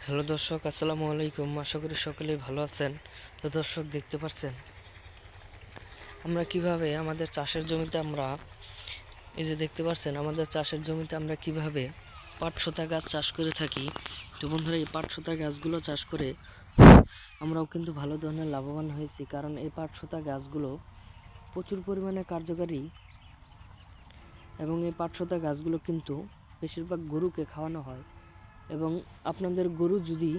Hello দর্শক, আসসালামু আলাইকুম। আশা করি সকলেই ভালো আছেন। তো দর্শক, দেখতে পাচ্ছেন আমরা কিভাবে আমাদের চাষের জমিতে আমরা কিভাবে পাটশোতা গাছ চাষ করে থাকি। তো বন্ধুরা, এই পাটশোতা গাছগুলো চাষ করে আমরাও কিন্তু ভালো ধরনের লাভবান হয়েছি, কারণ এই পাটশোতা গাছগুলো প্রচুর পরিমাণে কার্যকারী এবং এই পাটশোতা গাছগুলো কিন্তু বেশিরভাগ গরুকে খাওয়ানো হয়। এবং আপনাদের গরু যদি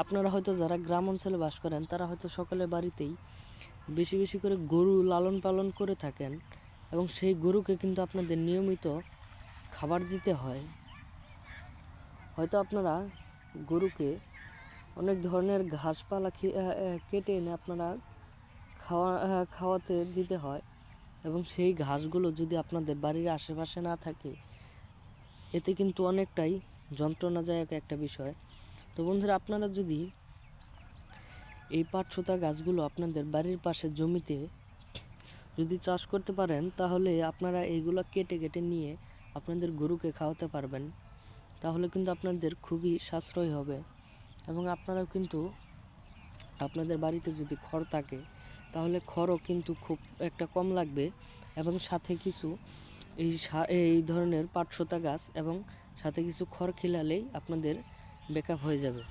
আপনারা হয়তো যারা গ্রাম অঞ্চলে বাস করেন তারা হয়তো সকলের বাড়িতেই বেশি বেশি করে গরু লালন পালন করে থাকেন, এবং সেই গরুকে কিন্তু আপনাদের নিয়মিত খাবার দিতে হয়। হয়তো আপনারা গরুকে অনেক ধরনের ঘাসপালা কেটে এনে আপনারা খাওয়াতে দিতে হয়, এবং সেই ঘাসগুলো যদি আপনাদের বাড়ির আশেপাশে না থাকে, এতে কিন্তু অনেকটাই যন্ত্রণাদায়ক একটা বিষয়। তো বন্ধুরা, আপনারা যদি এই পাটশোতা গাছগুলো আপনাদের বাড়ির পাশে জমিতে যদি চাষ করতে পারেন, তাহলে আপনারা এইগুলো কেটে কেটে নিয়ে আপনাদের গরুকে খাওয়াতে পারবেন। তাহলে কিন্তু আপনাদের খুবই সাশ্রয় হবে, এবং আপনারাও কিন্তু আপনাদের বাড়িতে যদি খড় থাকে তাহলে খড়ও কিন্তু খুব একটা কম লাগবে, এবং সাথে কিছু এই ধরনের পাটশোতা গাছ এবং সাথে কিছু খড় খিলালেই আপনাদের বেকআপ হয়ে যাবে।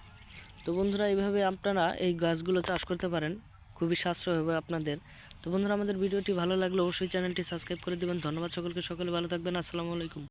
তো বন্ধুরা, এইভাবে আপনারা এই গাছগুলো চাষ করতে পারেন, খুবই সাশ্রয় হবে আপনাদের। তো বন্ধুরা, আমাদের ভিডিওটি ভালো লাগলে অবশ্যই চ্যানেলটি সাবস্ক্রাইব করে দেবেন। ধন্যবাদ সকলকে, সকলে ভালো থাকবেন। আসসালামু আলাইকুম।